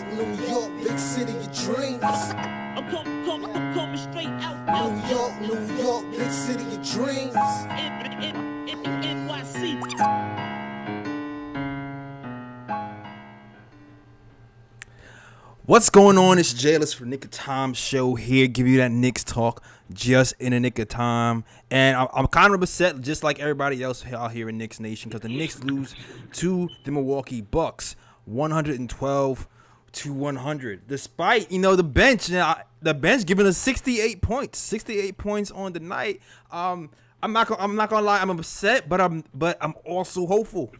New York, big city of dreams. I'm coming straight out. New York, big city of dreams. NYC. What's going on? It's Jailers for Nick of Time show here. Give you that Knicks talk just in the nick of time. And I'm kind of upset, just like everybody else out here in Knicks Nation, because the Knicks lose to the Milwaukee Bucks 112-100. Despite, the bench, giving us 68 points on the night. I'm not gonna lie, I'm upset, but I'm also hopeful.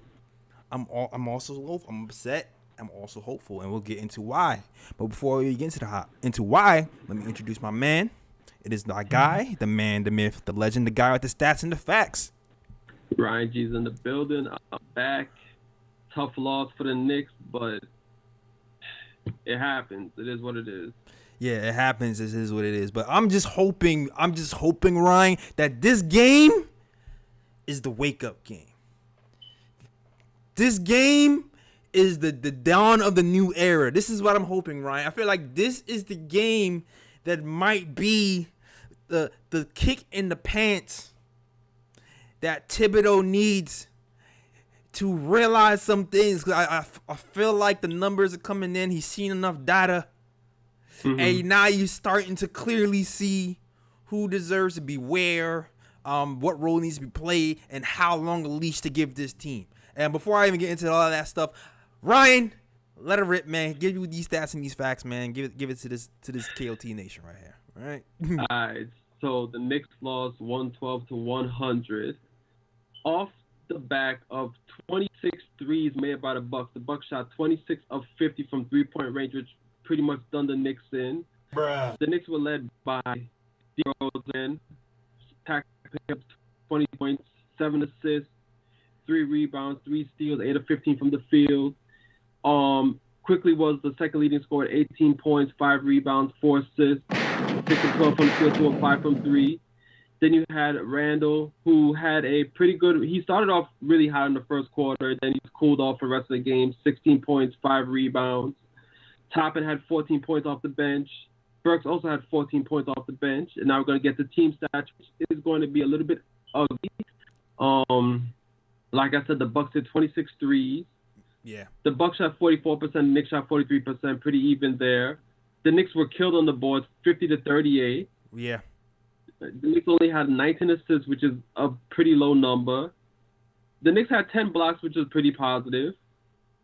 I'm upset. I'm also hopeful, and we'll get into why. But before we get into why, let me introduce my man. It is my guy, the man, the myth, the legend, the guy with the stats and the facts. Ryan G's in the building. I'm back. Tough loss for the Knicks, but it happens. It is what it is. Yeah, it happens. This is what it is. But I'm just hoping, Ryan, that this game is the wake-up game. This game is the dawn of the new era. This is what I'm hoping, Ryan. I feel like this is the game that might be the kick in the pants that Thibodeau needs to realize some things. I feel like the numbers are coming in. He's seen enough data. Mm-hmm. And now you're starting to clearly see who deserves to be where, what role needs to be played, and how long a leash to give this team. And before I even get into all of that stuff, Ryan, let it rip, man. Give you these stats and these facts, man. Give it to this KOT Nation right here. All right. All right. So the Knicks lost 112-100 off the back of 26 threes made by the Bucks. The Bucks shot 26 of 50 from three-point range, which pretty much done the Knicks in. Bruh. The Knicks were led by Derrick Rose, packing up 20 points, 7 assists, 3 rebounds, 3 steals, 8 of 15 from the field. Quickly was the second leading scorer at 18 points, 5 rebounds, 4 assists, 6 of 12 from the field, 2 of 5 from 3. Then you had Randall, who had a pretty good. He started off really hot in the first quarter, then he cooled off for the rest of the game. 16 points, 5 rebounds. Toppin had 14 points off the bench. Burks also had 14 points off the bench. And now we're going to get the team stats, which is going to be a little bit ugly. Like I said, the Bucks did 26 threes. Yeah. The Bucks shot 44%, the Knicks shot 43%, pretty even there. The Knicks were killed on the boards, 50-38. Yeah. The Knicks only had 19 assists, which is a pretty low number. The Knicks had 10 blocks, which is pretty positive.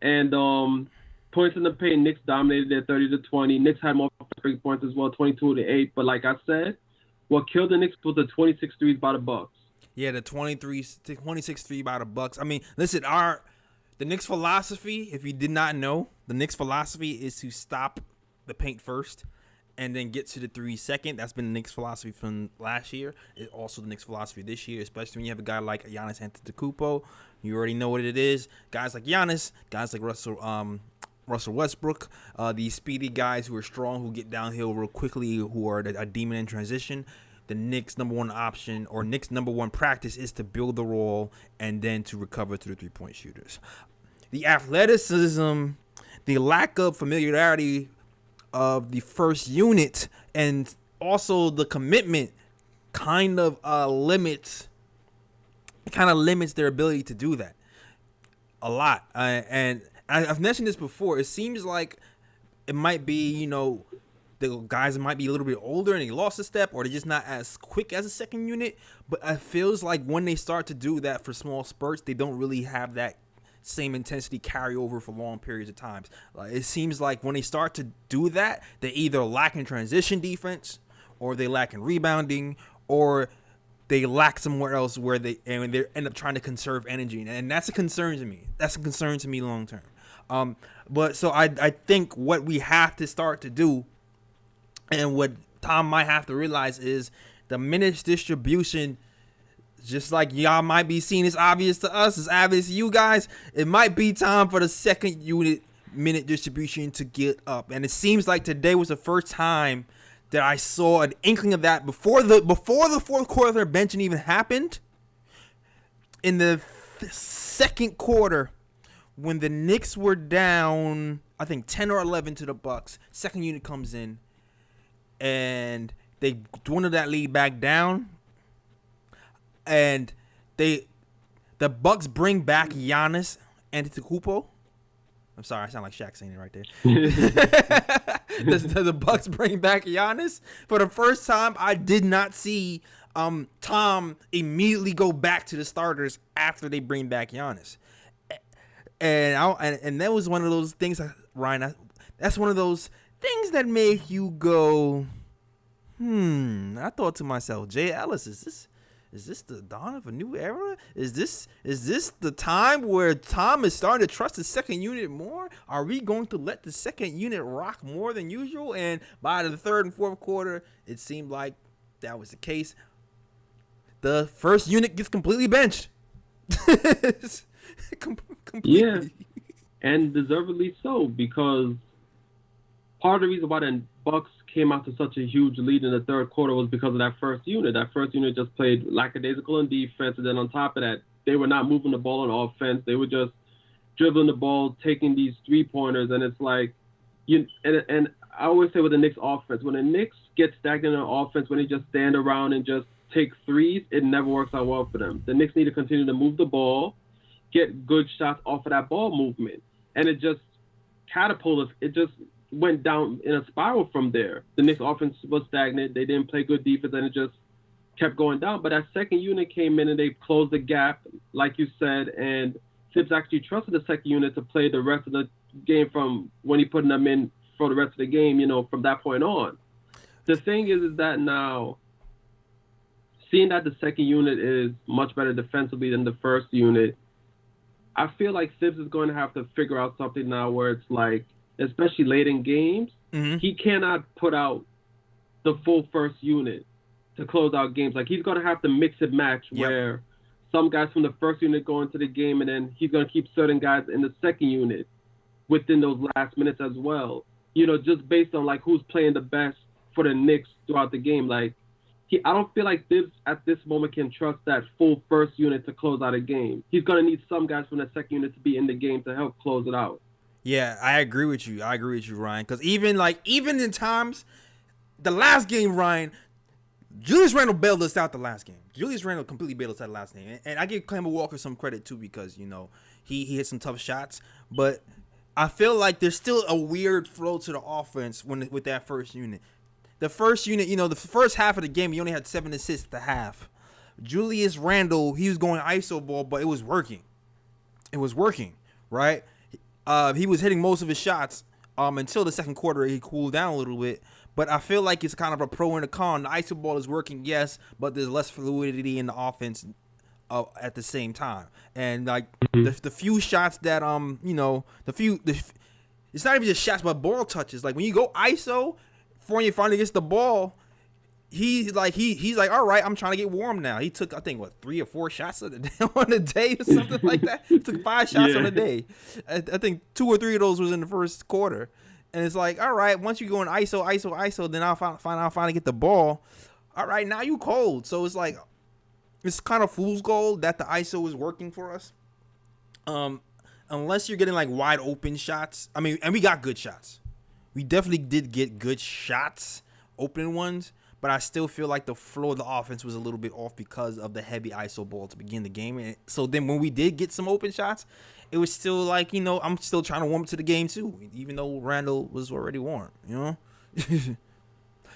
And points in the paint, Knicks dominated at 30-20. Knicks had more points as well, 22-8. But like I said, what killed the Knicks was the 26 threes by the Bucks. Yeah, the 26 3 by the Bucks. I mean, listen, the Knicks philosophy, if you did not know, the Knicks philosophy is to stop the paint first and then get to the 3 second. That's been the Knicks philosophy from last year. It's also the Knicks philosophy this year, especially when you have a guy like Giannis Antetokounmpo. You already know what it is. Guys like Giannis, guys like Russell Westbrook, these speedy guys who are strong, who get downhill real quickly, who are a demon in transition. The Knicks' number one option or Knicks' number one practice is to build the roll and then to recover through the 3-point shooters. The athleticism, the lack of familiarity of the first unit, and also the commitment kind of limits their ability to do that a lot. And I've mentioned this before. It seems like it might be, the guys might be a little bit older and they lost a step, or they're just not as quick as a second unit. But it feels like when they start to do that for small spurts, they don't really have that same intensity carry over for long periods of times. It seems like when they start to do that, they either lack in transition defense, or they lack in rebounding, or they lack somewhere else where they end up trying to conserve energy. And that's a concern to me. That's a concern to me long term. But so I think what we have to start to do, and what Tom might have to realize, is the minutes distribution, just like y'all might be seeing, it's obvious to us, it's obvious to you guys. It might be time for the second unit minute distribution to get up. And it seems like today was the first time that I saw an inkling of that before the fourth quarter benching even happened. In the second quarter, when the Knicks were down, I think 10 or 11 to the Bucks. Second unit comes in, and they dwindle that lead back down, and the Bucks bring back Giannis Antetokounmpo. I'm sorry, I sound like Shaq saying it right there. the Bucks bring back Giannis. For the first time, I did not see Tom immediately go back to the starters after they bring back Giannis. And that was one of those things, Ryan. That's one of those things that make you go, I thought to myself, Jay Ellis, is this the dawn of a new era? Is this the time where Tom is starting to trust the second unit more? Are we going to let the second unit rock more than usual? And by the third and fourth quarter, it seemed like that was the case. The first unit gets completely benched. Completely. Yeah, and deservedly so, because part of the reason why the Bucks came out to such a huge lead in the third quarter was because of that first unit. That first unit just played lackadaisical on defense, and then on top of that, they were not moving the ball on offense. They were just dribbling the ball, taking these three-pointers, and it's like, and I always say with the Knicks offense, when the Knicks get stagnant on offense, when they just stand around and just take threes, it never works out well for them. The Knicks need to continue to move the ball, get good shots off of that ball movement, and it just catapulted. It just went down in a spiral from there. The Knicks offense was stagnant. They didn't play good defense, and it just kept going down. But that second unit came in, and they closed the gap, like you said, and Thibs actually trusted the second unit to play the rest of the game from when he put them in for the rest of the game, from that point on. The thing is that now, seeing that the second unit is much better defensively than the first unit, I feel like Thibs is going to have to figure out something now where it's like, especially late in games, he cannot put out the full first unit to close out games. Like, he's going to have to mix and match where some guys from the first unit go into the game, and then he's going to keep certain guys in the second unit within those last minutes as well. Just based on, like, who's playing the best for the Knicks throughout the game. Like, I don't feel like Thibs at this moment can trust that full first unit to close out a game. He's going to need some guys from that second unit to be in the game to help close it out. Yeah, I agree with you, Ryan. Because even in times, the last game, Ryan, Julius Randle bailed us out the last game. Julius Randle completely bailed us out the last game. And I give Kemba Walker some credit, too, because, he hit some tough shots. But I feel like there's still a weird flow to the offense with that first unit. The first unit, the first half of the game, he only had 7 assists at the half. Julius Randle, he was going ISO ball, but it was working. It was working, right? He was hitting most of his shots until the second quarter. He cooled down a little bit. But I feel like it's kind of a pro and a con. The ISO ball is working, yes, but there's less fluidity in the offense at the same time. And, like, the few shots that, it's not even just shots, but ball touches. Like, when you go ISO, Fournier finally gets the ball, he's like, all right, I'm trying to get warm now. He took, I think, 3 or 4 shots on the day or something like that. He took 5 shots on the day. I think 2 or 3 of those was in the first quarter. And it's like, all right, once you go in ISO, then I'll finally get the ball. All right, now you cold. So it's like, it's kind of fool's gold that the ISO is working for us. Unless you're getting, like, wide open shots. I mean, and we got good shots. We definitely did get good shots, open ones, but I still feel like the flow of the offense was a little bit off because of the heavy ISO ball to begin the game. And so then when we did get some open shots, it was still like, I'm still trying to warm up to the game too, even though Randall was already warm,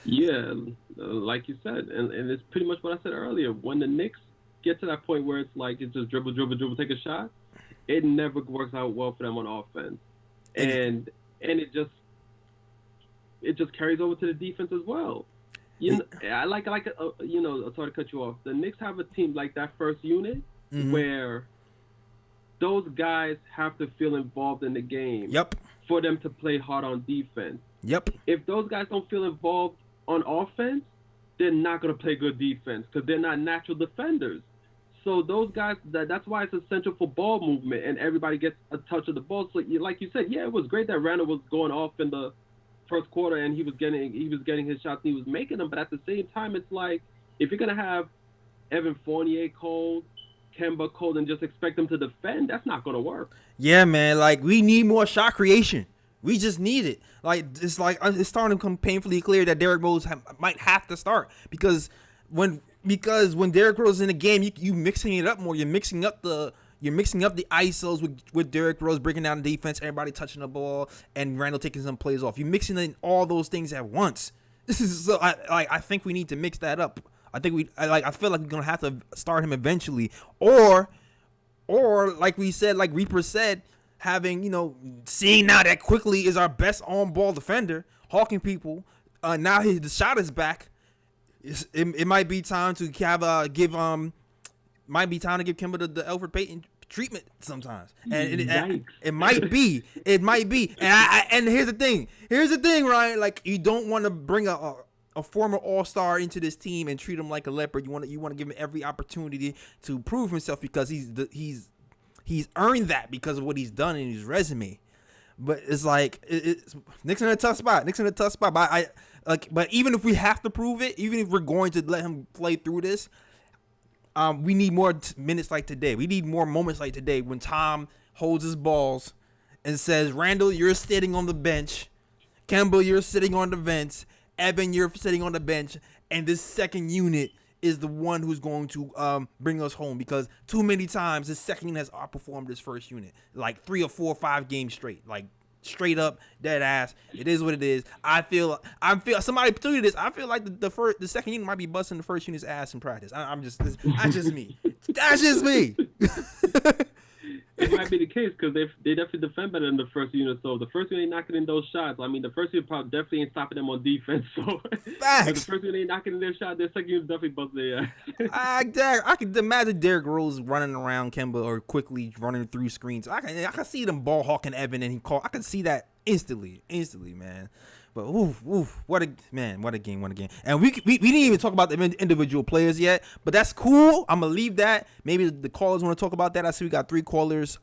Yeah, like you said, and it's pretty much what I said earlier. When the Knicks get to that point where it's like it's just dribble, take a shot, it never works out well for them on offense. And it just carries over to the defense as well. I like sorry to cut you off. The Knicks have a team like that first unit where those guys have to feel involved in the game. Yep. For them to play hard on defense. Yep. If those guys don't feel involved on offense, they're not going to play good defense because they're not natural defenders. So those guys, that's why it's essential for ball movement and everybody gets a touch of the ball. So like you said, yeah, it was great that Randall was going off in the first quarter and he was getting his shots and he was making them. But at the same time, it's like if you're going to have Evan Fournier cold, Kemba cold, and just expect them to defend, that's not going to work. Yeah, man. Like, we need more shot creation. We just need it. Like it's starting to become painfully clear that Derrick Rose might have to start because when Derrick Rose is in the game, you mixing it up more. You're mixing up the ISOs with Derrick Rose breaking down the defense, everybody touching the ball, and Randall taking some plays off. You're mixing in all those things at once. This is so I think we need to mix that up. I feel like we're gonna have to start him eventually, or like we said, like Reaper said, having seeing now that Quickly is our best on-ball defender, hawking people. Now the shot is back. It might be time to give Kemba the Elfrid Payton treatment sometimes, and it might be. And here's the thing, Ryan. Like you don't want to bring a former All-Star into this team and treat him like a leopard. You want to give him every opportunity to prove himself because he's earned that because of what he's done in his resume. But it's like Knicks in a tough spot. But even if we have to prove it, even if we're going to let him play through this, we need more minutes like today. We need more moments like today when Tom holds his balls and says, "Randall, you're sitting on the bench. Kemba, you're sitting on the bench. Evan, you're sitting on the bench, and this second unit is the one who's going to bring us home because too many times this second unit has outperformed this first unit, like 3 or 4 or 5 games straight, like straight up dead ass. It is what it is. I feel somebody tweeted this. I feel like the second unit might be busting the first unit's ass in practice. That's just me. That's just me. It might be the case because they definitely defend better than the first unit. So the first unit ain't knocking in those shots. I mean, the first unit probably definitely ain't stopping them on defense. So Facts. the first unit ain't knocking in their shot. Their second unit definitely busting their ass. I could imagine Derrick Rose running around Kemba or quickly running through screens. I can see them ball hawking Evan and I can see that instantly, man. But what a game. And we didn't even talk about the individual players yet, but that's cool. I'm gonna leave that. Maybe the callers want to talk about that. I see we got 3 callers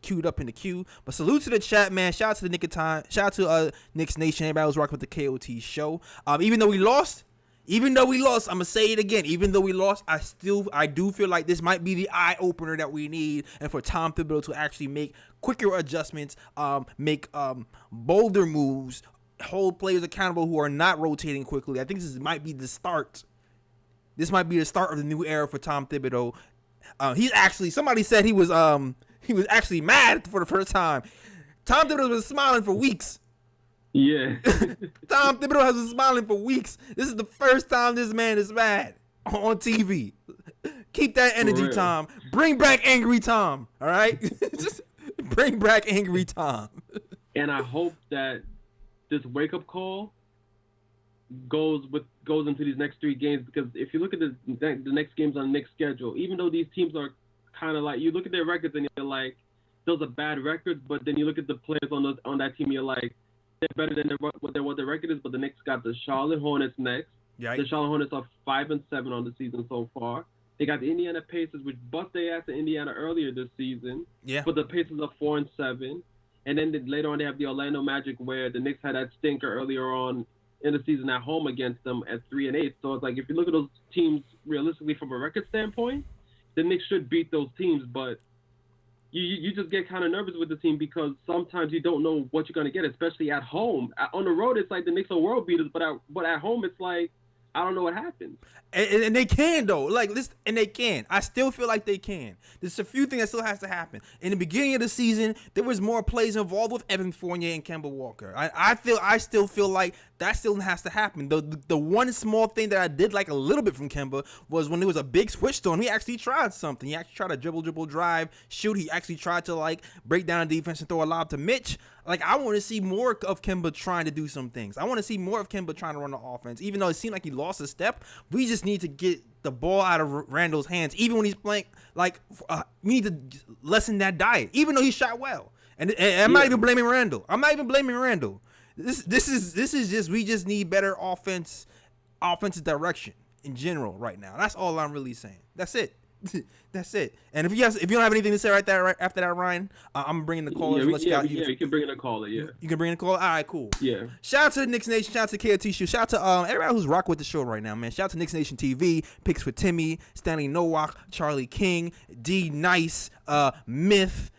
queued up in the queue. But salute to the chat, man. Shout out to the Nick of Time. Shout out to Knicks Nation. Everybody was rocking with the KOT show. Even though we lost, I'm gonna say it again. Even though we lost, I do feel like this might be the eye opener that we need, and for Tom Thibodeau to actually make quicker adjustments, make bolder moves, hold players accountable who are not rotating quickly. I think this might be the start. This might be the start of the new era for Tom Thibodeau. Somebody said he was actually mad for the first time. Tom Thibodeau was smiling for weeks. Yeah. Tom Thibodeau has been smiling for weeks. This is the first time this man is mad on TV. Keep that energy, Tom. Bring back angry Tom. All right? Just bring back angry Tom. And I hope that this wake-up call goes into these next 3 games, because if you look at the next games on the Knicks schedule, even though these teams are kind of like, you look at their records and you're like, those are bad records, but then you look at the players on that team, you're like, they're better than what their record is. But the Knicks got the Charlotte Hornets next. Yeah. The Charlotte Hornets are 5-7 on the season so far. They got the Indiana Pacers, which bust their ass in Indiana earlier this season. Yeah. But the Pacers are 4-7. And then later on, they have the Orlando Magic, where the Knicks had that stinker earlier on in the season at home against them at 3-8. So it's like, if you look at those teams realistically from a record standpoint, the Knicks should beat those teams. But you just get kind of nervous with the team because sometimes you don't know what you're going to get, especially at home. On the road, it's like the Knicks are world beaters, but at home, it's like, I don't know what happened. And they can, though. And they can. I still feel like they can. There's a few things that still has to happen. In the beginning of the season, there was more plays involved with Evan Fournier and Kemba Walker. I still feel like that still has to happen. The one small thing that I did like a little bit from Kemba was when there was a big switch to him, he actually tried something. He actually tried to dribble, drive, shoot. He actually tried to break down the defense and throw a lob to Mitch. I want to see more of Kemba trying to do some things. I want to see more of Kemba trying to run the offense. Even though it seemed like he lost a step, we just need to get the ball out of Randall's hands. Even when he's playing, we need to lessen that diet. Even though he shot well, and I'm not even blaming Randall. This is just, we just need better offensive direction in general right now. That's all I'm really saying. That's it. That's it. And if you don't have anything to say right after that, Ryan, I'm bringing the callers. You can bring in a caller. Yeah, you can bring in a caller. All right, cool. Yeah. Shout out to the Knicks Nation. Shout out to KOT Show. Shout out to everybody who's rocking with the show right now, man. Shout out to Knicks Nation TV, Picks with Timmy, Stanley Nowak, Charlie King, D Nice, Myth,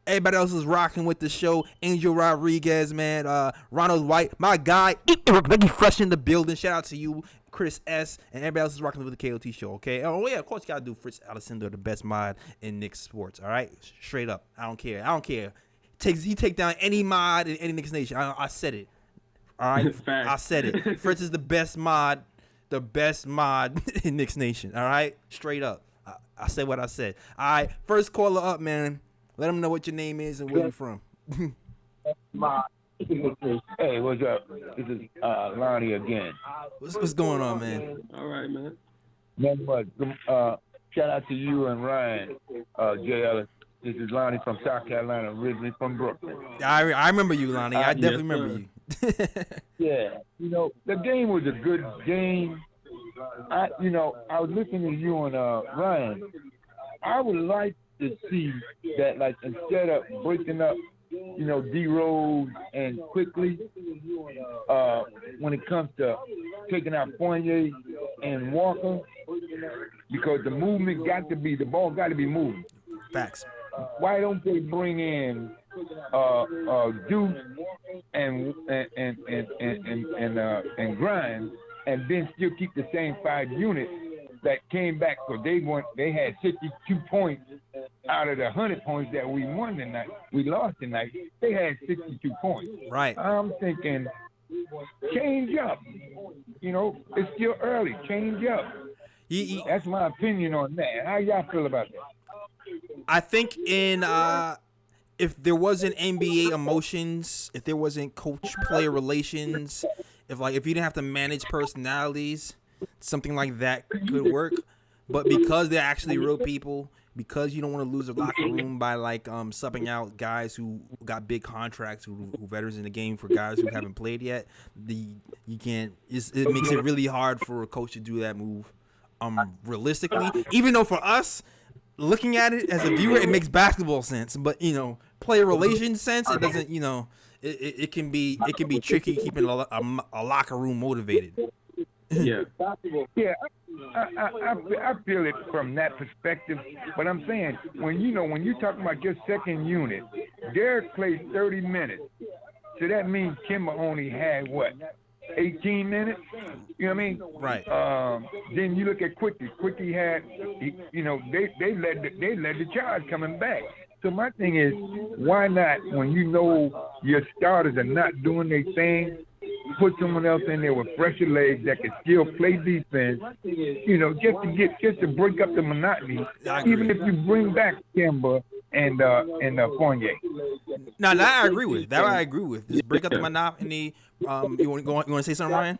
Everybody else is rocking with the show. Angel Rodriguez, man. Ronald White, my guy. Becky Fresh in the building. Shout out to you, Chris S. And everybody else is rocking with the KOT show, okay? Oh, yeah, of course you got to do Fritz Alessandro, the best mod in Knicks sports, all right? Straight up. I don't care. He take down any mod in any Knicks Nation. I said it. All right? I said it. Fritz is the best mod in Knicks Nation, all right? Straight up. I said what I said. All right, first caller up, man. Let them know what your name is and where you're from. Hey, what's up? This is Lonnie again. What's going on, man? All right, man. Nothing much. Shout out to you and Ryan, J. Ellis. This is Lonnie from South Carolina, originally from Brooklyn. I remember you, Lonnie. I definitely remember you. Yeah, the game was a good game. I was listening to you and Ryan. I would like to see that, like, instead of breaking up, D. Rose and quickly, when it comes to taking out Fournier and Walker, because the ball got to be moving. Facts. Why don't they bring in Deuce and Grimes, and then still keep the same 5 units that came back? So they had 62 points out of the 100 points that we won tonight. We lost tonight. They had 62 points. Right. I'm thinking, change up. It's still early. Change up. That's my opinion on that. How y'all feel about that? I think if there wasn't NBA emotions, if there wasn't coach-player relations, if you didn't have to manage personalities, something like that could work. But because they're actually real people, because you don't want to lose a locker room by subbing out guys who got big contracts, who veterans in the game for guys who haven't played yet, you can't. It makes it really hard for a coach to do that move. Realistically, even though for us, looking at it as a viewer, it makes basketball sense, but player relations sense, it doesn't. It can be tricky keeping a locker room motivated. Yeah. Yeah, I feel it from that perspective. But I'm saying, when you're talking about your second unit, Derrick played 30 minutes. So that means Kimba only had, 18 minutes? You know what I mean? Right. Then you look at Quickie. Quickie had, they led the charge coming back. So my thing is, why not, when your starters are not doing their thing, put someone else in there with fresher legs that can still play defense, just to break up the monotony, even if you bring back Kimba and Fournier. Now that I agree with. Just break up the monotony. You want to say something, Ryan?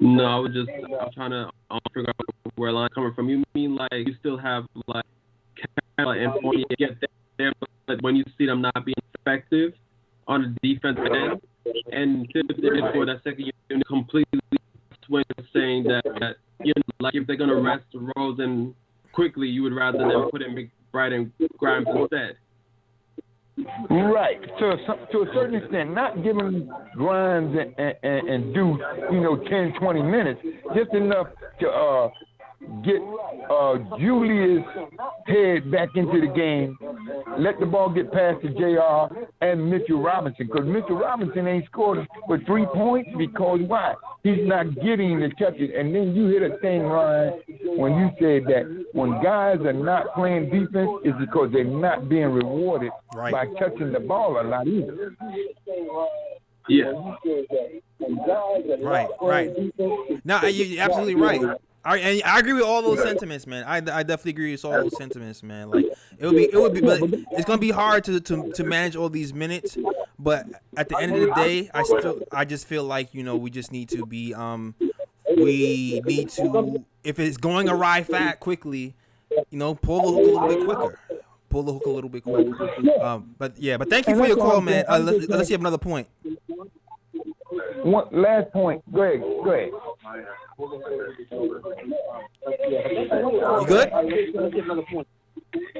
No, I'm trying to figure out where line's coming from. You mean you still have Kemba and Fournier get there, but when you see them not being effective on the defensive end, and for that second unit completely swing, saying that if they're gonna rest Rose and quickly, you would rather them put in McBride and Grimes instead. Right. To a certain extent, not giving Grimes and Deuce, 10, 20 minutes, just enough to get Julius' head back into the game, let the ball get past to JR and Mitchell Robinson, because Mitchell Robinson ain't scored but 3 points because why? He's not getting the touches. And then you hit a thing, Ryan, when you said that when guys are not playing defense, it's because they're not being rewarded by touching the ball a lot either. Yeah. Right. No, you're absolutely right. I agree with all those sentiments, man. I definitely agree with all those sentiments, man. Like it would be, but it's gonna be hard to manage all these minutes. But at the end of the day, I just feel like we just need to be we need to, if it's going awry quickly, pull the hook a little bit quicker. But thank you for your call, man. Let's see another point. One last point. Go ahead. You good?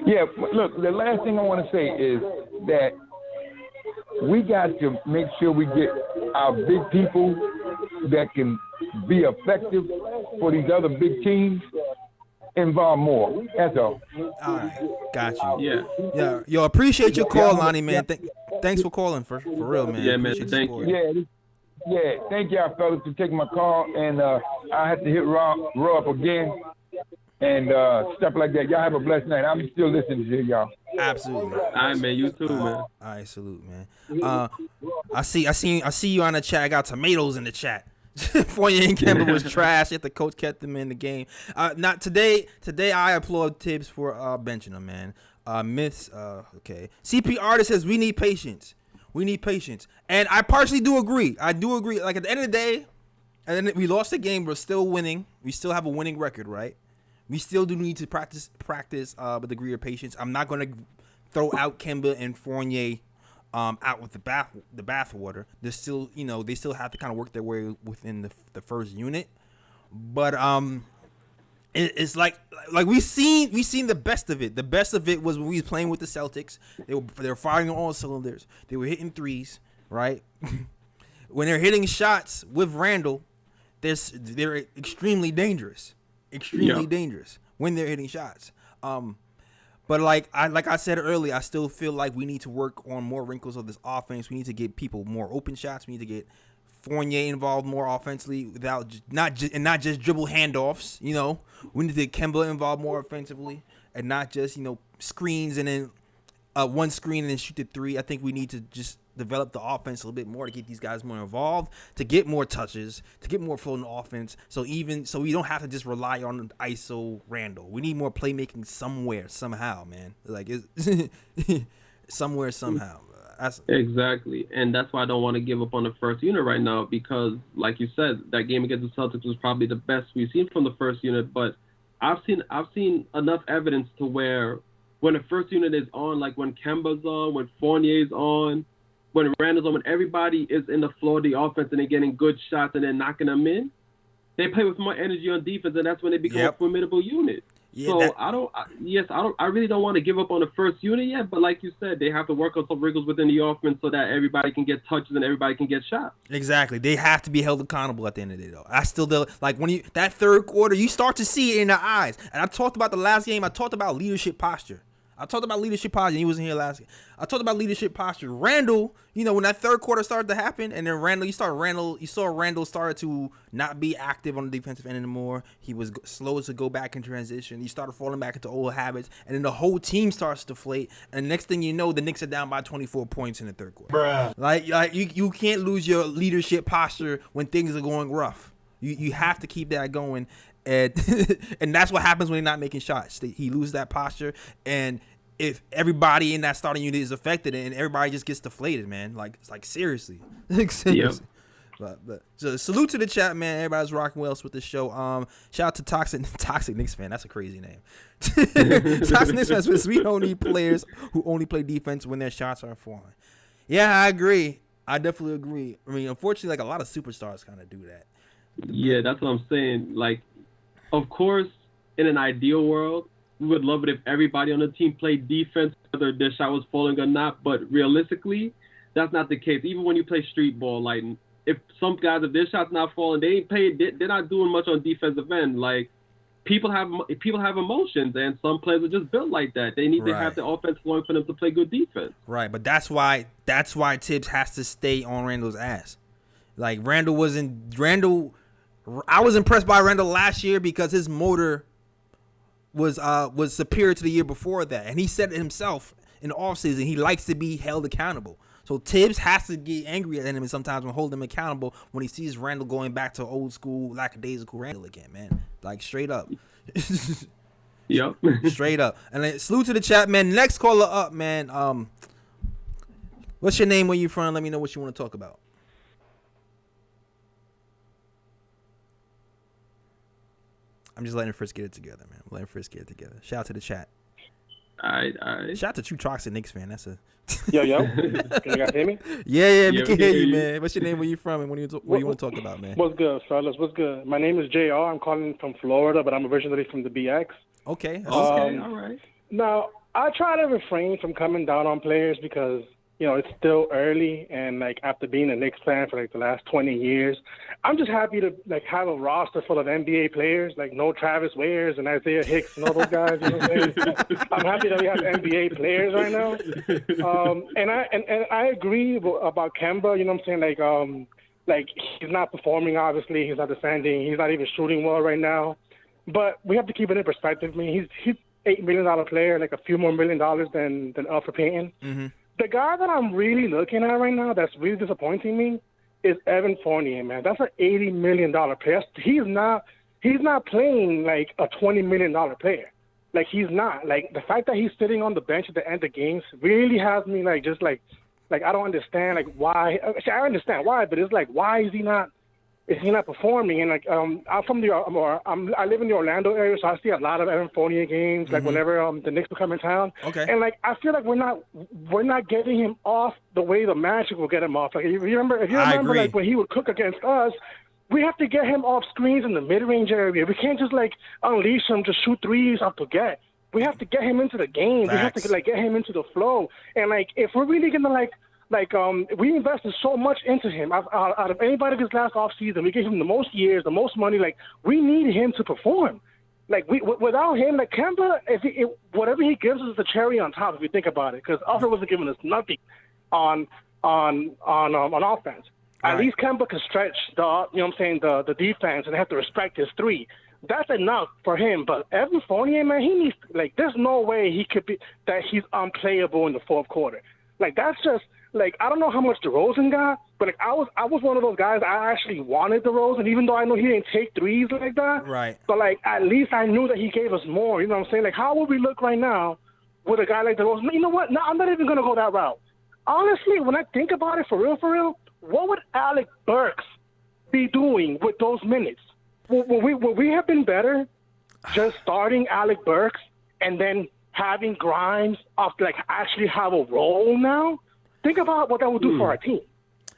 Yeah, look, the last thing I want to say is that we got to make sure we get our big people that can be effective for these other big teams. involved more. That's all. All right, got you. Yeah. Yo, appreciate your call, Lonnie, man. Thanks for calling for real, man. Yeah, man. Appreciate the Thank support. you. Yeah. Thank y'all, fellas, for taking my call. And I have to hit Rob up again and stuff like that. Y'all have a blessed night. I'm still listening to y'all. Absolutely. All right, man. You too, man. All right, salute, man. I see you on the chat. I got tomatoes in the chat. Fournier and Kemba was trash, yet the coach kept them in the game. Not today. Today I applaud Tibbs for benching them, man. Myths. Okay. CP Artist says we need patience. We need patience, and I partially do agree. I do agree. Like at the end of the day, and then we lost the game. We're still winning. We still have a winning record, right? We still do need to practice a degree of patience. I'm not going to throw out Kemba and Fournier out with the bath water. They're still, they still have to kind of work their way within the first unit. But it's like we seen the best of it. The best of it was when we was playing with the Celtics. They were firing on all cylinders. They were hitting threes, right? When they're hitting shots with Randall, they're extremely dangerous. Extremely dangerous when they're hitting shots. But like I said earlier, I still feel like we need to work on more wrinkles of this offense. We need to get people more open shots. We need to get Fournier involved more offensively without not just dribble handoffs. We need to get Kemba involved more offensively and not just screens and then one screen and then shoot the three. I think we need to just develop the offense a little bit more to get these guys more involved, to get more touches, to get more floating offense. So we don't have to just rely on ISO Randall. We need more playmaking somewhere, somehow, man. Like somewhere, somehow. Exactly, and that's why I don't want to give up on the first unit right now because, like you said, that game against the Celtics was probably the best we've seen from the first unit. But I've seen enough evidence to where when the first unit is on, like when Kemba's on, when Fournier's on, when Randall's on, when everybody is in the floor of the offense and they're getting good shots and they're knocking them in, they play with more energy on defense, and that's when they become a formidable unit. Yeah, so I really don't want to give up on the first unit yet, but like you said, they have to work on some wrinkles within the offense so that everybody can get touches and everybody can get shots. Exactly. They have to be held accountable at the end of the day, though. I still do, like when that third quarter, you start to see it in their eyes. And I talked about the last game. I talked about leadership posture. And he wasn't here last game. I talked about leadership posture. Randall, when that third quarter started to happen, and then you saw Randall started to not be active on the defensive end anymore. He was slow to go back in transition. He started falling back into old habits, and then the whole team starts to deflate. And the next thing you know, the Knicks are down by 24 points in the third quarter. Bruh. Like you can't lose your leadership posture when things are going rough. You have to keep that going. And and that's what happens when you're not making shots. He loses that posture, and if everybody in that starting unit is affected and everybody just gets deflated, man, seriously. Seriously. Yep. But so salute to the chat, man. Everybody's rocking well with the show. Shout out to Toxic Knicks fan. That's a crazy name. Toxic Knicks fan says we don't need players who only play defense when their shots are falling. Yeah, I agree. I definitely agree. I mean, unfortunately, a lot of superstars kind of do that. Yeah, that's what I'm saying. Of course, in an ideal world, we would love it if everybody on the team played defense, whether their shot was falling or not. But realistically, that's not the case. Even when you play street ball, if some guys, if their shot's not falling, they ain't paid. They're not doing much on defensive end. People have emotions, and some players are just built like that. They need to have the offense flowing for them to play good defense. Right, but that's why Tibbs has to stay on Randall's ass. Randall. I was impressed by Randall last year because his motor was superior to the year before that, and he said it himself in the offseason. He likes to be held accountable. So Tibbs has to get angry at him sometimes when holding him accountable when he sees Randall going back to old school lackadaisical Randall again, man. Straight up. Yep. Straight up. And then salute to the chat, man. Next caller up, man. What's your name? Where you from? Let me know what you want to talk about. I'm just letting Fritz get it together, man. Shout out to the chat. All right. Shout out to True Toxic Knicks fan. That's a Yo. Can you guys hear me? Yeah, we can hear you, man. What's your name? Where you from? And what do you want to talk about, man? What's good, fellas? What's good? My name is JR. I'm calling from Florida, but I'm originally from the BX. Okay. All right. Now, I try to refrain from coming down on players because you know, it's still early, and like after being a Knicks fan for like the last 20 years, I'm just happy to like have a roster full of NBA players, like no Travis Wares and Isaiah Hicks and all those guys. You know what I'm saying? I'm happy that we have NBA players right now. And I agree about Kemba. You know what I'm saying? Like he's not performing. Obviously, he's not defending. He's not even shooting well right now. But we have to keep it in perspective. I mean, he's $8 million player, like a few more $1 million than Alfred Payton. Mm-hmm. The guy that I'm really looking at right now that's really disappointing me is Evan Fournier, man. That's an $80 million player. He's not playing like a $20 million player. Like, he's not. Like, the fact that he's sitting on the bench at the end of games really has me like just like I don't understand like why. Actually, I understand why, but it's like, why is he not performing? And like I'm from I live in the Orlando area, so I see a lot of Evan Fournier games like whenever the Knicks will come in town. Okay. And like I feel like we're not getting him off the way the Magic will get him off. Like if you remember like when he would cook against us, we have to get him off screens in the mid-range area. We can't just like unleash him to shoot threes off the get. We have to get him into the game. Facts. We have to like get him into the flow. And like if we're really gonna we invested so much into him. Out of anybody this last offseason, we gave him the most years, the most money. Like, we need him to perform. Like, without him, like, Kemba, whatever he gives us is the cherry on top, if you think about it, because Alfred wasn't giving us nothing on offense. Right. At least Kemba can stretch the defense and have to respect his three. That's enough for him. But Evan Fournier, man, he needs, like, there's no way he could be that he's unplayable in the fourth quarter. Like, that's just. Like, I don't know how much DeRozan got, but like I was one of those guys. I actually wanted DeRozan, even though I know he didn't take threes like that. Right. But like at least I knew that he gave us more. You know what I'm saying? Like, how would we look right now with a guy like DeRozan? You know what? No, I'm not even gonna go that route. Honestly, when I think about it, for real, what would Alec Burks be doing with those minutes? Would we have been better just starting Alec Burks and then having Grimes actually have a role now? Think about what that would do for our team.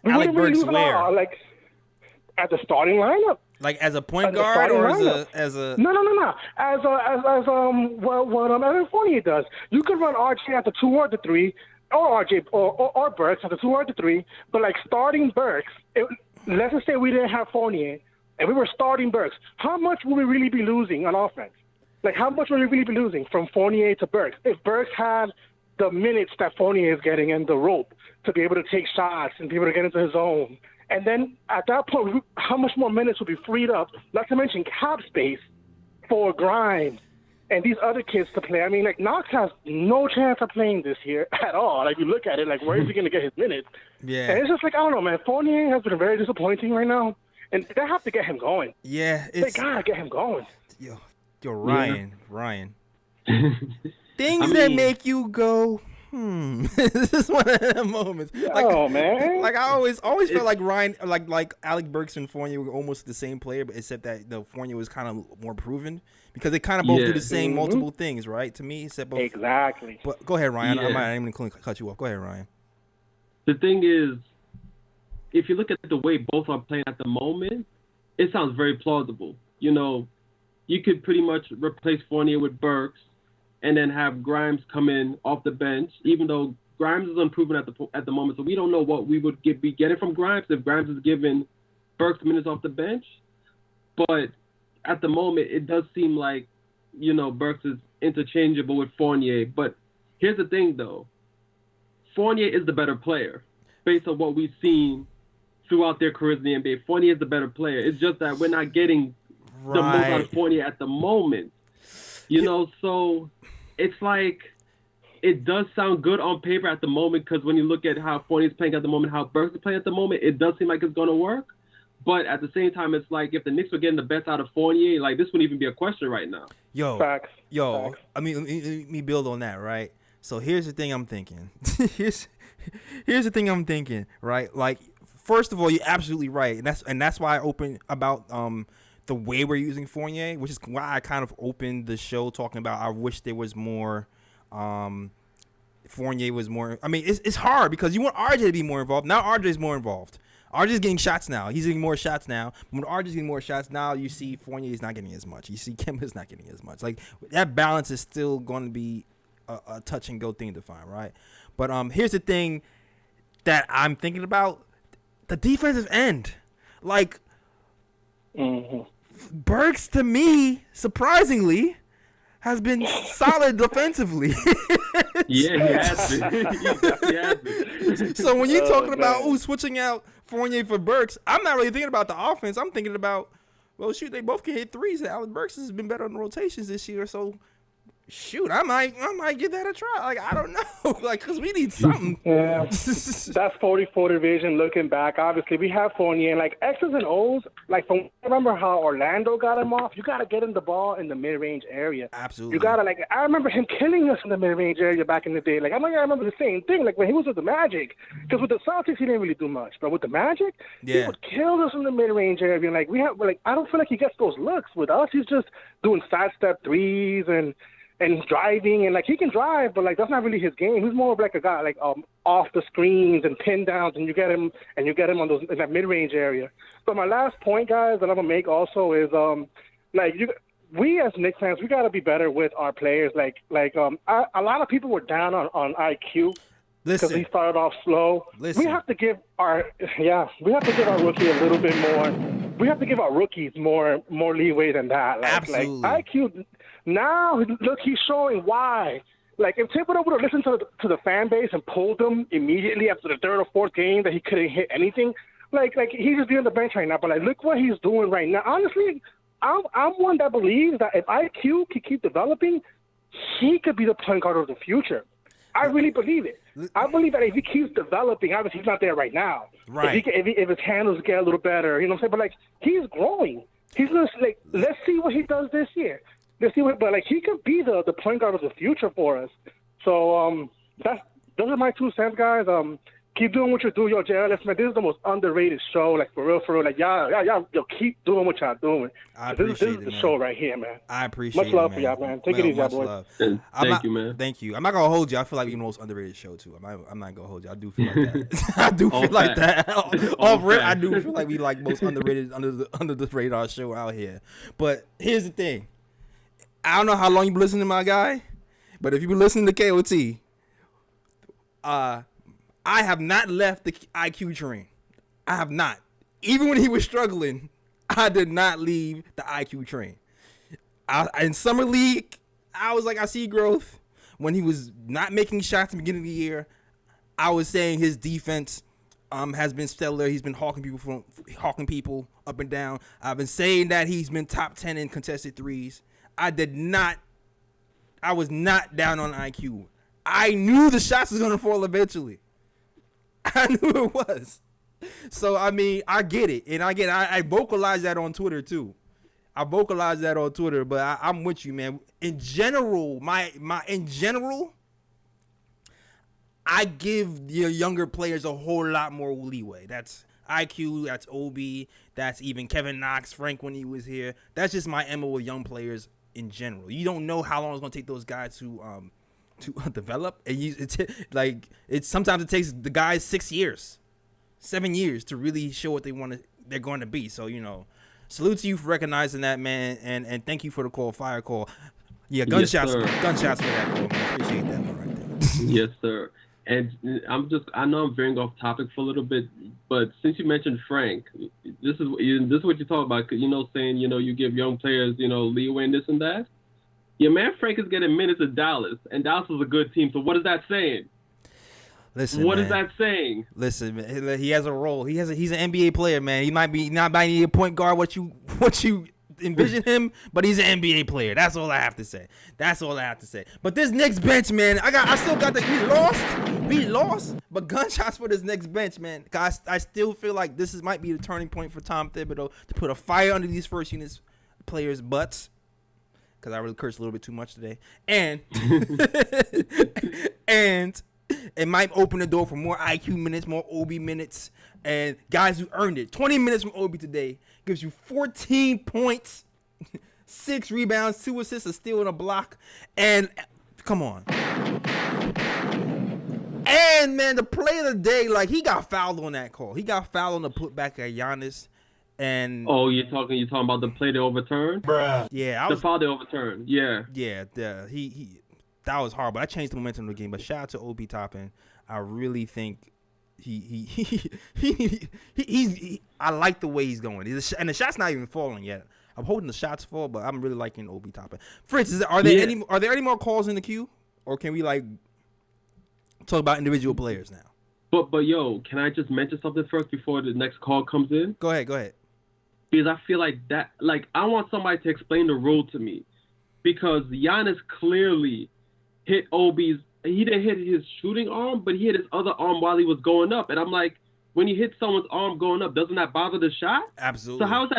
We Alec Burks where? Like at the starting lineup. Like as a point guard or as a No. As what Evan Fournier does. You could run RJ at the 2 or the 3, or RJ or Burks at the 2 or the 3. But like starting Burks, let's just say we didn't have Fournier and we were starting Burks. How much would we really be losing on offense? Like how much would we really be losing from Fournier to Burks if Burks had the minutes that Fournier is getting and the rope to be able to take shots and be able to get into his zone? And then at that point, how much more minutes would be freed up, not to mention cap space, for Grimes and these other kids to play? I mean, like, Knox has no chance of playing this year at all. Like, you look at it, like, where is he going to get his minutes? Yeah. And it's just like, I don't know, man. Fournier has been very disappointing right now, and they have to get him going. Yeah. They got to get him going. Yo, Ryan. Things that make you go, this is one of the moments. Man. Like I always felt like Ryan, like Alec Burks and Fournier were almost the same player, but except that the Fournier was kind of more proven because they kind of both do the same multiple things, right? To me, except both. Exactly. But go ahead, Ryan. I'm going to cut you off. Go ahead, Ryan. The thing is, if you look at the way both are playing at the moment, it sounds very plausible. You know, you could pretty much replace Fournier with Burks, and then have Grimes come in off the bench, even though Grimes is unproven at the moment. So we don't know what we would be getting from Grimes if Grimes is giving Burks minutes off the bench. But at the moment, it does seem like, you know, Burks is interchangeable with Fournier. But here's the thing, though. Fournier is the better player based on what we've seen throughout their careers in the NBA. Fournier is the better player. It's just that we're not getting the most out of Fournier at the moment. You know, so it's like it does sound good on paper at the moment because when you look at how Fournier's playing at the moment, how Burks is playing at the moment, it does seem like it's going to work. But at the same time, it's like if the Knicks were getting the best out of Fournier, like this wouldn't even be a question right now. Facts. I mean, let me build on that, right? So here's the thing I'm thinking. here's the thing I'm thinking, right? Like, first of all, you're absolutely right, and that's why I opened about the way we're using Fournier, which is why I kind of opened the show talking about I wish there was more. Fournier was more. I mean, it's hard because you want RJ to be more involved. Now RJ's more involved. RJ's getting shots now. He's getting more shots now. When RJ's getting more shots now, you see Fournier's not getting as much. You see Kemba's not getting as much. Like that balance is still going to be a touch and go thing to find, right? But here's the thing. that I'm thinking about, the defensive end. Like, Burks, to me, surprisingly, has been solid defensively. Yeah, he has been. He has been. So when you're talking about switching out Fournier for Burks, I'm not really thinking about the offense. I'm thinking about, well, shoot, they both can hit threes. Alec Burks has been better on the rotations this year, so shoot, I might give that a try. Like, I don't know, like, cause we need something. Yeah, that's 40-40 division. Looking back, obviously we have Fournier and like X's and O's. Like, from remember how Orlando got him off? You gotta get him the ball in the mid-range area. Absolutely. You gotta I remember him killing us in the mid-range area back in the day. Like, I remember the same thing. Like when he was with the Magic, because with the Celtics he didn't really do much, but with the Magic, he would kill us in the mid-range area. And like I don't feel like he gets those looks with us. He's just doing sidestep threes and driving, and like he can drive, but like that's not really his game. He's more of like a guy like off the screens and pin downs, and you get him on those in that mid range area. So my last point, guys, that I'm gonna make also is we as Knicks fans, we gotta be better with our players. A lot of people were down on IQ because he started off slow. We have to give our rookie a little bit more. We have to give our rookies more leeway than that. Absolutely. Like IQ. Now, look, he's showing why. Like, if Thibodeau would have listened to the fan base and pulled them immediately after the third or fourth game that he couldn't hit anything, like he's just on the bench right now. But like, look what he's doing right now. Honestly, I'm one that believes that if IQ can keep developing, he could be the point guard of the future. I really believe it. I believe that if he keeps developing, obviously he's not there right now. Right. If his handles get a little better, you know what I'm saying? But like, he's growing. He's just like, let's see what he does this year. But like, he could be the point guard of the future for us. So those are my 2 cents, guys. Keep doing what you do, yo, JLS, man. This is the most underrated show, like for real. Like y'all keep doing what y'all doing. This is the show right here, man. I appreciate it. Much love for y'all, man. Take it easy, y'all, boys. Thank you, man. Thank you. I'm not gonna hold you. I feel like we're the most underrated show too. I'm not gonna hold you. I do feel like that. I do feel like that. Off rip, I do feel like we like most underrated under the radar show out here. But here's the thing. I don't know how long you've been listening to my guy, but if you've been listening to KOT, I have not left the IQ train. I have not. Even when he was struggling, I did not leave the IQ train. In summer league, I was like, I see growth. When he was not making shots at the beginning of the year, I was saying his defense has been stellar. He's been hawking people up and down. I've been saying that he's been top 10 in contested threes. I was not down on IQ. I knew the shots was going to fall eventually. I knew it was. So, I mean, I get it. And I vocalize that on Twitter, too. But I'm with you, man. In general, I give the younger players a whole lot more leeway. That's IQ, that's OB, that's even Kevin Knox, Frank when he was here. That's just my MO with young players in general. You don't know how long it's going to take those guys to develop, and sometimes it takes the guys 6 years, 7 years to really show what they're going to be. So, you know, salute to you for recognizing that, man, and thank you for the call, fire call. Yeah, gunshots for that call, man. Appreciate that one right there. Yes, sir. And I know I'm veering off topic for a little bit, but since you mentioned Frank, this is what you're talking about, saying, you give young players, leeway and this and that. Your man Frank is getting minutes at Dallas, and Dallas is a good team. So what is that saying? Listen, what man. is that saying? Listen, man, he has a role. He's an NBA player, man. He might not be a point guard what you envision him, but he's an NBA player. That's all I have to say. But this Knicks bench, man, I still got we lost, but gunshots for this Knicks bench, man. I still feel like this might be the turning point for Tom Thibodeau to put a fire under these first unit players' butts. Because I really cursed a little bit too much today. And and it might open the door for more IQ minutes, more OB minutes, and guys who earned it. 20 minutes from OB today gives you 14 points, 6 rebounds, 2 assists, a steal, and a block. And come on. And, man, the play of the day, like, he got fouled on that call. He got fouled on the putback at Giannis. And you're talking about the play they overturned? Bruh. Yeah, the foul they overturned. Yeah. Yeah, he that was horrible. I changed the momentum of the game. But shout out to Obi Toppin. I really think I like the way he's going. And the shot's not even falling yet. I'm holding the shots fall, but I'm really liking Obi Toppin. Fritz, are there any more calls in the queue, or can we like talk about individual players now? But yo, can I just mention something first before the next call comes in? Go ahead. Because I feel like that, like I want somebody to explain the rule to me, because Giannis clearly hit Obi's. He didn't hit his shooting arm, but he hit his other arm while he was going up, and I'm like, when you hit someone's arm going up, doesn't that bother the shot? Absolutely. So how's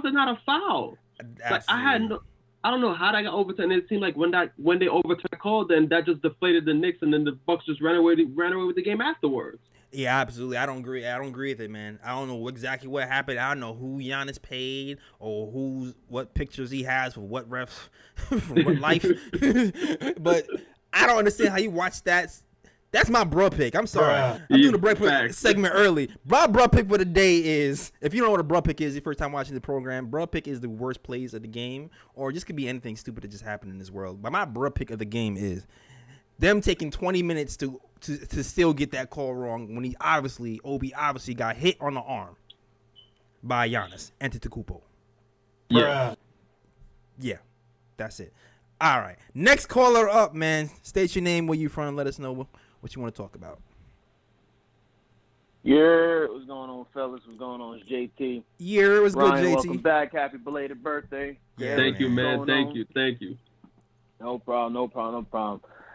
that not a foul? Absolutely. Like I don't know how that got overturned. It seemed like when they overturned the call, then that just deflated the Knicks, and then the Bucks just ran away with the game afterwards. Yeah, absolutely. I don't agree with it, man. I don't know exactly what happened. I don't know who Giannis paid or what pictures he has for what refs for what life. But I don't understand how you watch that. That's my bruh pick. I'm sorry. I'm doing the bruh pick segment early. My bruh pick for the day is, if you don't know what a bruh pick is, your first time watching the program, bruh pick is the worst plays of the game, or just could be anything stupid that just happened in this world. But my bruh pick of the game is them taking 20 minutes to still get that call wrong when Obi obviously got hit on the arm by Giannis Antetokounmpo. Yeah. Yeah, that's it. All right. Next caller up, man. State your name, where you from, let us know what you want to talk about. Yeah, what's going on, fellas? What's going on? It's JT. Yeah, what's good, JT? Welcome back. Happy belated birthday. Yeah, thank you, man. Thank you. No problem.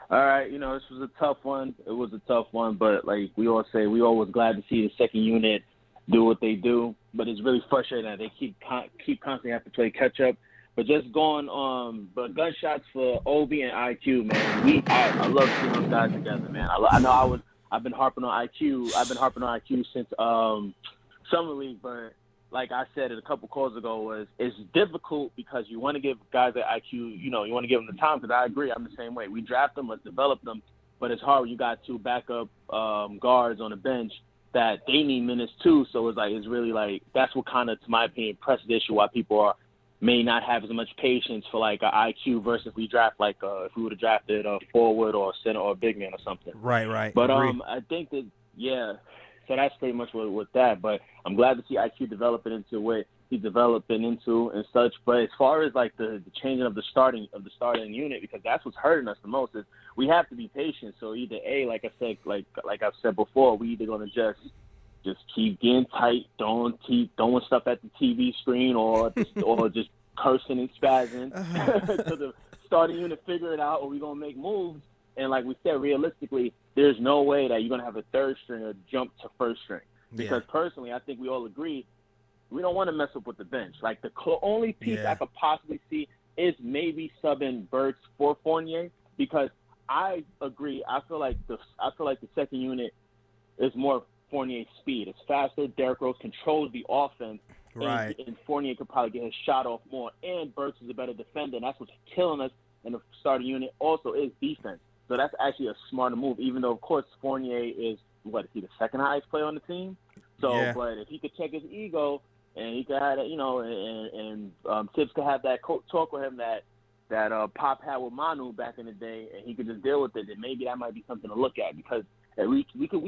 All right, this was a tough one. It was a tough one, but like we all say, we always glad to see the second unit do what they do. But it's really frustrating that they keep constantly have to play catch up. But just going but gunshots for Obi and IQ, man. I love seeing those guys together, man. I've been harping on IQ. I've been harping on IQ since summer league, but like I said it a couple calls ago, it's difficult because you want to give guys at IQ, you want to give them the time, because I agree, I'm the same way. We draft them, let's develop them, but it's hard when you got two backup guards on the bench that they need minutes too. So it's really like that's what kind of, to my opinion, presses the issue why people may not have as much patience for like an IQ versus if we draft if we would have drafted a forward or a center or a big man or something. Right. But Agreed. I think that so that's pretty much with that. But I'm glad to see IQ developing into what he's developing into and such. But as far as like the changing of the starting unit, because that's what's hurting us the most, is we have to be patient. So either like I've said before, we either gonna just keep getting tight, throwing stuff at the TV screen, or just cursing and spazzing to the starting unit figure it out, or we're going to make moves. And like we said, realistically, there's no way that you're going to have a third stringer jump to first string. Because personally, I think we all agree, we don't want to mess up with the bench. Like the only piece I could possibly see is maybe subbing Burks for Fournier, because I agree. I feel like the second unit is more Fournier's speed. It's faster. Derrick Rose controls the offense. Right. And Fournier could probably get his shot off more. And Burks is a better defender. And that's what's killing us in the starting unit also is defense. So that's actually a smarter move, even though, of course, Fournier is he the second highest player on the team? So, but if he could check his ego and he could have that, and Tibbs could have that talk with him that Pop had with Manu back in the day, and he could just deal with it, then maybe that might be something to look at, because we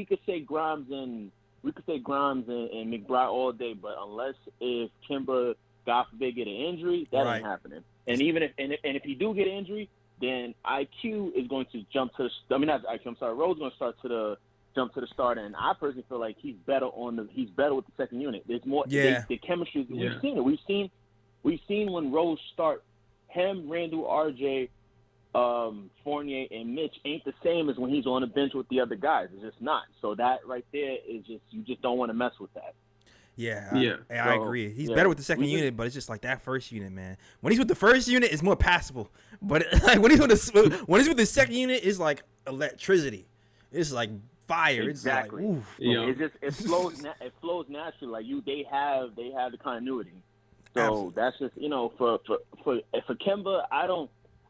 could say Grimes and McBride all day, but unless if Kimba, God forbid, get an injury, that ain't happening. And even if he do get an injury, then IQ is going to jump to the. I mean, not IQ. I'm sorry. Rose is going to jump to the starter, and I personally feel like he's better with the second unit. There's more. The chemistry. We've seen it. We've seen when Rose start. Him, Randall, RJ, Fournier, and Mitch ain't the same as when he's on the bench with the other guys. It's just not. So that right there is just, you just don't want to mess with that. I agree. He's better with the second unit, but it's just like that first unit, man. When he's with the first unit, it's more passable. But like when he's with the second unit, it's like electricity. It's like fire. Exactly. It's like, oof. It flows naturally. Like they have the continuity. So that's just, for Kemba,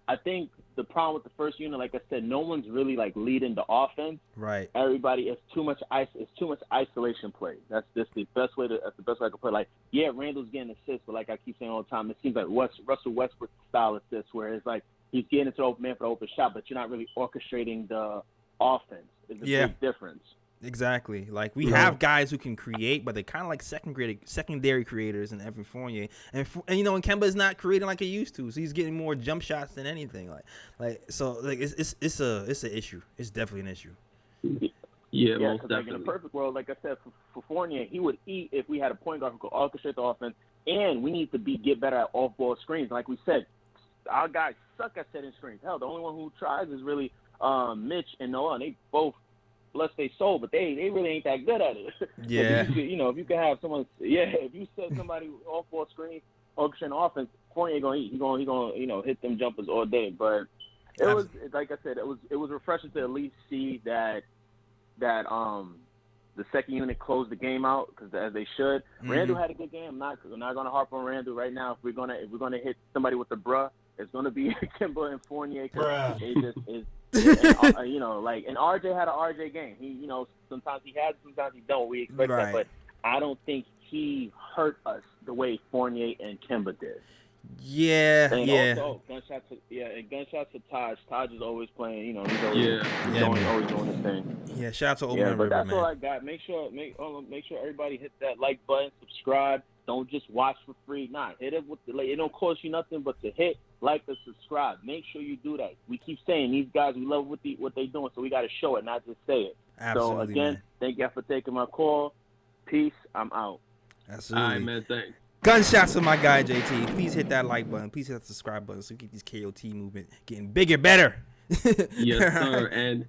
I think the problem with the first unit, like I said, no one's really like leading the offense. Right. Everybody, it's too much isolation play. That's just the best way I could put it. Like, yeah, Randall's getting assists, but like I keep saying all the time, it seems like Russell Westbrook style assists, where it's like he's getting into the open man for the open shot, but you're not really orchestrating the offense. It's a big difference. Exactly. Like we have guys who can create, but they're kind of like secondary creators in Evan Fournier, and you know, and Kemba is not creating like he used to, so he's getting more jump shots than anything. Like it's an issue. It's definitely an issue. Yeah, most because definitely. in a perfect world, like I said, for Fournier, he would eat if we had a point guard who could orchestrate the offense, and we need to get better at off-ball screens. Like we said, our guys suck at setting screens. Hell, the only one who tries is really Mitch and Noah, and they both bless their soul, but they really ain't that good at it. Yeah. If you could have someone, if you set somebody off-ball screen, orchestrating offense, Fournier gonna eat. He gonna hit them jumpers all day. But it was, like I said, it was refreshing to at least see that the second unit closed the game out, because as they should. Randall had a good game. I'm not gonna harp on Randall right now. If we're gonna hit somebody with the bruh, it's gonna be Kemba and Fournier. Bruh. They just is. And, and RJ had an RJ game. He, sometimes he has, sometimes he don't. We expect that, but I don't think he hurt us the way Fournier and Kemba did. Yeah, and also, gunshots to Taj. Taj is always playing. He's always always doing his thing. Yeah, shout out to Old Yeah, Man but River, that's man. all I got. Make sure everybody hit that like button, subscribe. Don't just watch for free. Hit it with the like. It don't cost you nothing but to hit, like, and subscribe. Make sure you do that. We keep saying these guys, we love what they doing, so we got to show it, not just say it. Absolutely, so again, man. Thank y'all for taking my call. Peace. I'm out. Absolutely. All right, man. Thanks. Gunshots to my guy JT. Please hit that like button. Please hit that subscribe button so we get this KOT movement getting bigger, better. Yes, sir. And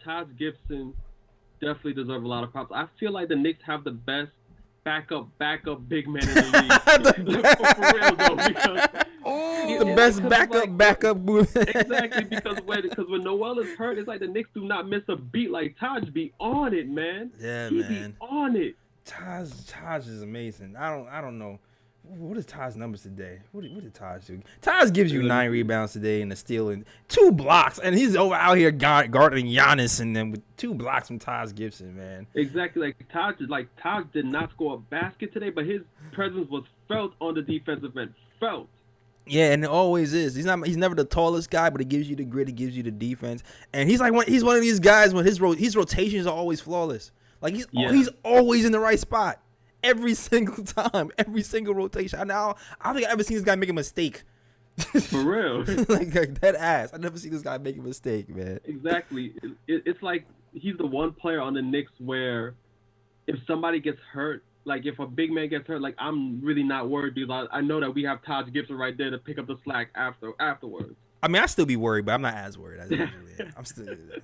Taj Gibson definitely deserves a lot of props. I feel like the Knicks have the best backup big man in the league. For real though, because the best backup movement. Exactly, because when Noel is hurt, it's like the Knicks do not miss a beat. Like Taj be on it, man. Yeah, he man. Be on it. Taj is amazing. I don't know. What is Taj's numbers today? What did Taj do? Taj gives you 9 rebounds today and a steal and 2 blocks, and he's out here guarding Giannis, and then with 2 blocks from Taj Gibson, man. Exactly. Taj did not score a basket today, but his presence was felt on the defensive end. Felt. Yeah, and it always is. He's never the tallest guy, but he gives you the grit, he gives you the defense, and he's one of these guys when his rotations are always flawless. Like he's always in the right spot. Every single time, every single rotation. I don't think I've ever seen this guy make a mistake. For real. like dead ass. I never seen this guy make a mistake, man. Exactly. It's like he's the one player on the Knicks where if somebody gets hurt, like if a big man gets hurt, like I'm really not worried because I know that we have Taj Gibson right there to pick up the slack afterwards. I mean, I still be worried, but I'm not as worried as I usually am.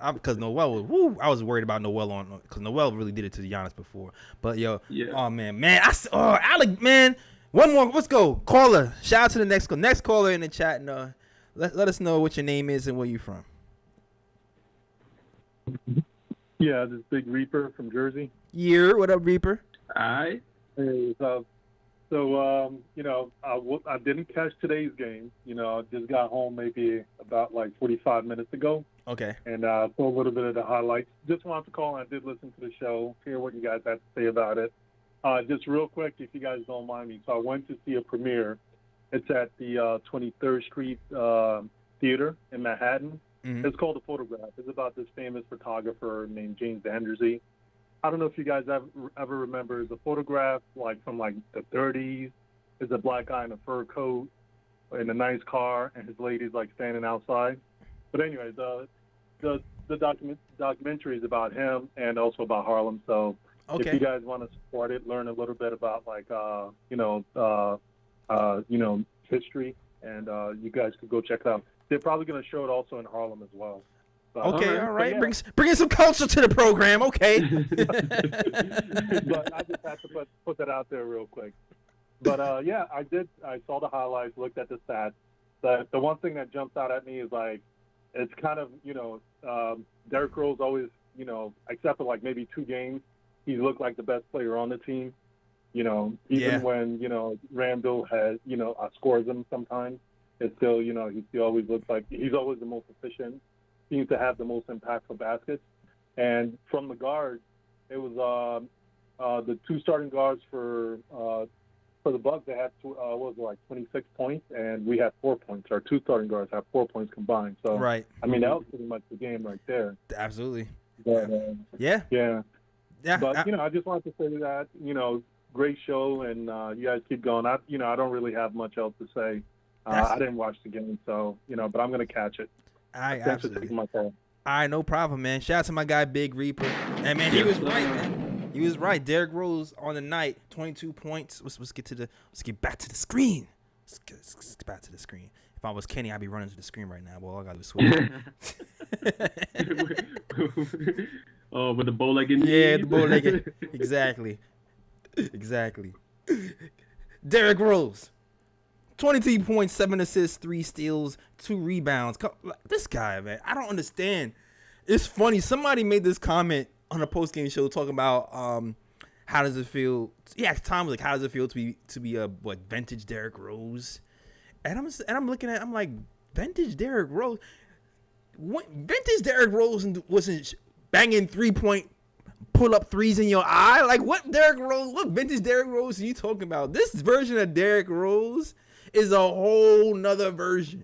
I'm because Noel was. I was worried about Noel because Noel really did it to Giannis before. But oh man, Alec, man. One more. Let's go. Caller. Shout out to the next caller in the chat, and let us know what your name is and where you from. Yeah, this is Big Reaper from Jersey. What up, Reaper? All right. Hey, I didn't catch today's game. I just got home maybe about 45 minutes ago. Okay. And saw a little bit of the highlights. Just wanted to call, and I did listen to the show, hear what you guys had to say about it. Just real quick, if you guys don't mind me. So I went to see a premiere. It's at the 23rd Street Theater in Manhattan. Mm-hmm. It's called The Photograph. It's about this famous photographer named James Vanderzee. I don't know if you guys ever remember The Photograph, from the 30s. There's a black guy in a fur coat in a nice car, and his lady's standing outside. But anyway, the documentary is about him and also about Harlem. So if you guys want to support it, learn a little bit about history, and you guys could go check it out. They're probably going to show it also in Harlem as well. Okay, all right. Yeah. Bring some culture to the program, okay. But I just had to put that out there real quick. But, I saw the highlights, looked at the stats. The one thing that jumps out at me is, it's kind of, Derrick Rose always, except for, maybe 2 games, he's looked like the best player on the team. Even when, Randall has, scores him sometimes, it's still, he still always looks like he's always the most efficient. Seems to have the most impactful baskets. And from the guards, it was the 2 starting guards for the Bucks. They had 26 points, and we had 4 points. Our 2 starting guards had 4 points combined. So right. I mean, that was pretty much the game right there. Absolutely. But Yeah. yeah. Yeah. But I just wanted to say that great show, and you guys keep going. I don't really have much else to say. I didn't watch the game, so but I'm gonna catch it. Thanks for taking my call. All right, no problem, man. Shout out to my guy Big Reaper. And man, he was right, man. He was right. Derrick Rose on the night, 22 points. Let's get back to the screen. Let's get back to the screen. If I was Kenny, I'd be running to the screen right now. Well, all I gotta do is switch. Oh, with the bow-legged knee. Yeah, the bow-legged. Exactly. Derrick Rose, 22 points, 7 assists, 3 steals, 2 rebounds. This guy, man, I don't understand. It's funny. Somebody made this comment on a post-game show talking about how does it feel. Yeah, Tom was like, how does it feel to be a vintage Derrick Rose? And I'm looking at, I'm like, vintage Derrick Rose. Vintage Derrick Rose wasn't banging 3-point pull-up threes in your eye. Like, what vintage Derrick Rose are you talking about? This version of Derrick Rose is a whole nother version.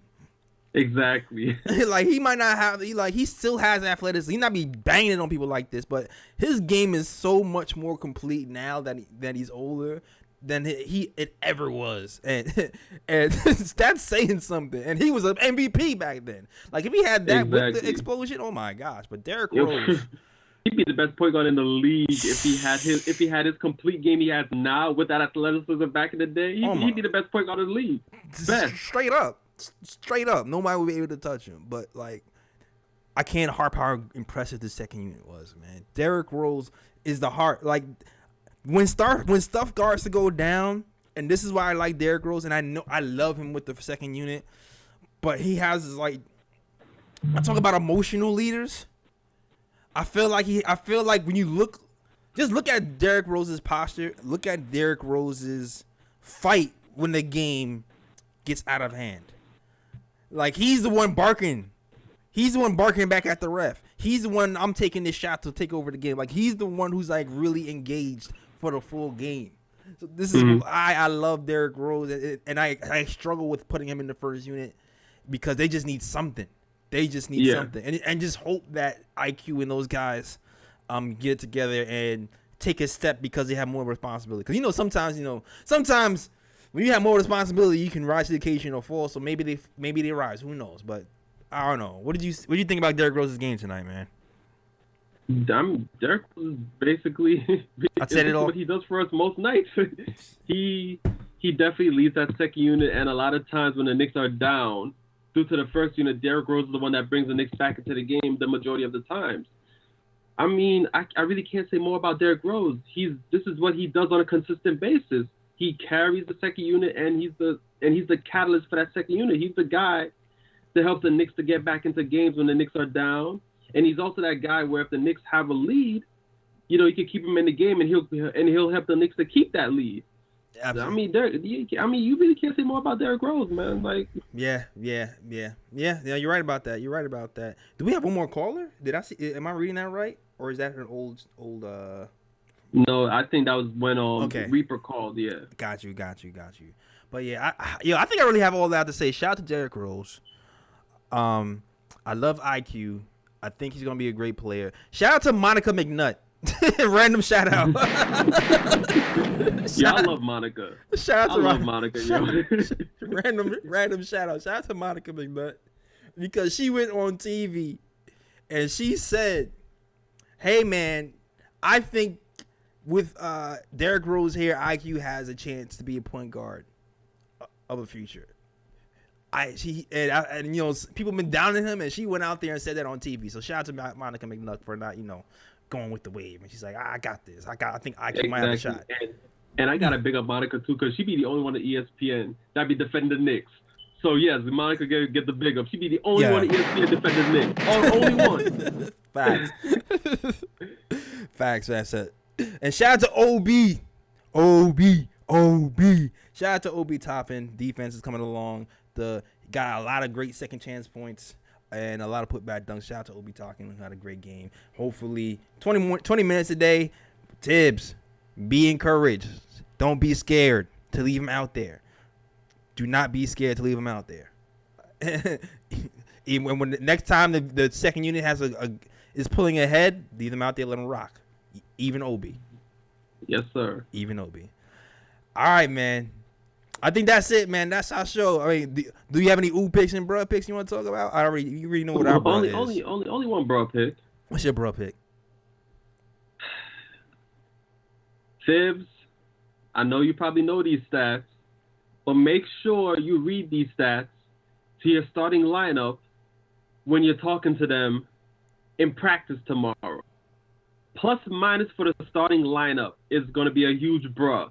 Exactly. Like, he might not have, he still has athleticism. He not be banging it on people like this, but his game is so much more complete now that he's older than it ever was. And that's saying something. And he was an MVP back then. Like, if he had that with the explosion, oh my gosh. But Derrick Rose, he'd be the best point guard in the league if he had his complete game he has now with that athleticism back in the day. He'd be the best point guard in the league. Best. Straight up. Nobody would be able to touch him. But like, I can't harp how impressive the second unit was, man. Derrick Rose is the heart. Like, when stuff starts to go down, and this is why I like Derrick Rose, and I know I love him with the second unit, but he has I talk about emotional leaders. I feel like when you look at Derrick Rose's posture, look at Derrick Rose's fight when the game gets out of hand. Like, he's the one barking. He's the one barking back at the ref. He's the one, I'm taking this shot to take over the game. Like, he's the one who's like really engaged for the full game. So this is I love Derrick Rose, and I struggle with putting him in the first unit because they just need something. They just need something, and just hope that IQ and those guys get together and take a step because they have more responsibility. Because sometimes when you have more responsibility, you can rise to the occasion or fall. So maybe they rise. Who knows? But I don't know. What do you think about Derrick Rose's game tonight, man? Derrick was basically I said it all. What he does for us most nights. he definitely leads that second unit, and a lot of times when the Knicks are down due to the first unit, Derrick Rose is the one that brings the Knicks back into the game the majority of the times. I mean, I really can't say more about Derrick Rose. This is what he does on a consistent basis. He carries the second unit, and he's the catalyst for that second unit. He's the guy to help the Knicks to get back into games when the Knicks are down. And he's also that guy where if the Knicks have a lead, you can keep him in the game, and he'll help the Knicks to keep that lead. Absolutely. You really can't say more about Derrick Rose, man. Like, yeah. You're right about that. Do we have one more caller? Did I see? Am I reading that right, or is that an old? No, I think that was when Reaper called. Yeah. Got you. But yeah, I think I really have all that to say. Shout out to Derrick Rose. I love IQ. I think he's gonna be a great player. Shout out to Monica McNutt. Random shout out. I love Monica. Shout out to Monica. Yo. random shout out. Shout out to Monica McNutt because she went on TV and she said, "Hey man, I think with Derrick Rose here, IQ has a chance to be a point guard of a future." People been downing him, and she went out there and said that on TV. So shout out to Monica McNutt for not, going with the wave. And she's like, I got this. I think IQ might have a shot. And I gotta big up Monica too, because she be the only one at ESPN that be defending the Knicks. So yes, Monica get the big up. She be the only one at ESPN defending the Knicks. Only one. Facts. That's it. And shout out to OB. Shout out to OB Toppin. Defense is coming along. Got a lot of great second chance points and a lot of putback dunks. Shout out to Obi Talking. Had a great game. Hopefully 20 minutes a day. Tibbs, be encouraged. Don't be scared to leave him out there. Do not be scared to leave him out there. Even when the next time the second unit has is pulling ahead, leave them out there, let them rock. Even Obi. Yes, sir. Even Obi. All right, man. I think that's it, man. That's our show. I mean, do you have any ooh picks and bruh picks you want to talk about? You already know what our bruh is. Only one bruh pick. What's your bruh pick? Fibs, I know you probably know these stats, but make sure you read these stats to your starting lineup when you're talking to them in practice tomorrow. Plus minus for the starting lineup is going to be a huge bruh.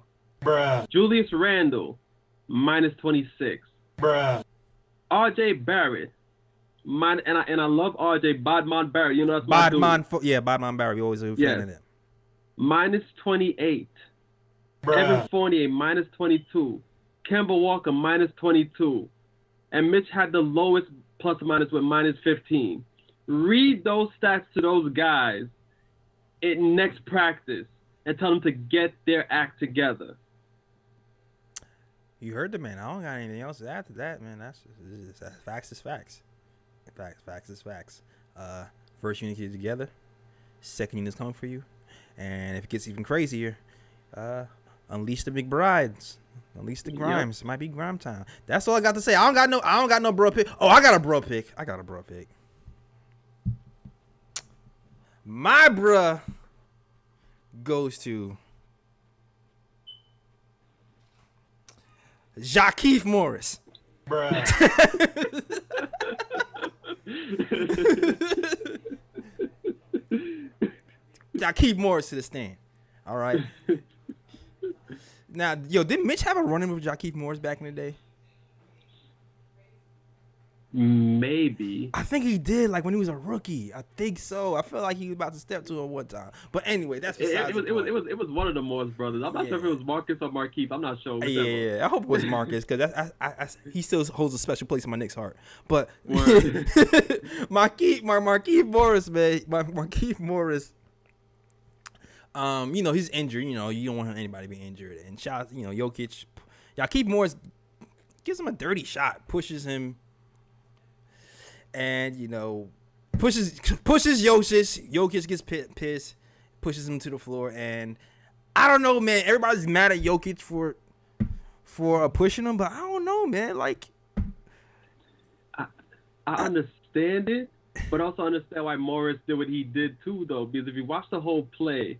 Julius Randle, minus 26. R.J. Barrett, and I love R.J. Badman Barrett. You know that's my dude. Badman Barrett. We always a fan of that. Minus 28. Evan Fournier, minus 22. Kemba Walker, minus 22. And Mitch had the lowest plus or minus with minus 15. Read those stats to those guys in next practice and tell them to get their act together. You heard the man. I don't got anything else to add to that, man. That's facts is facts. Facts is facts. First unit get together. Second unit's coming for you. And if it gets even crazier, unleash the McBrides. Unleash the Grimes. It might be grime time. That's all I got to say. I don't got no bro pick. Oh, I got a bro pick. My bruh goes to Jakeith Morris. Jakeith Morris to the stand. All right. Now, didn't Mitch have a run-in with Jakeith Morris back in the day? Maybe. I think he did, like when he was a rookie. I think so. I felt like he was about to step to him one time. But anyway, that's besides it was one of the Morris brothers. I'm not sure if it was Marcus or Markeith. I'm not sure. Yeah. I hope it was Marcus because he still holds a special place in my Knicks heart. But Markeith Morris, man, Markeith Morris. He's injured. You don't want anybody to be injured. And Jokic, Jakeith Morris gives him a dirty shot, pushes him. And pushes Jokic. Jokic gets pissed, pushes him to the floor, and I don't know, man. Everybody's mad at Jokic for pushing him, but I don't know, man. Like, I understand it, but also understand why Morris did what he did too, though. Because if you watch the whole play,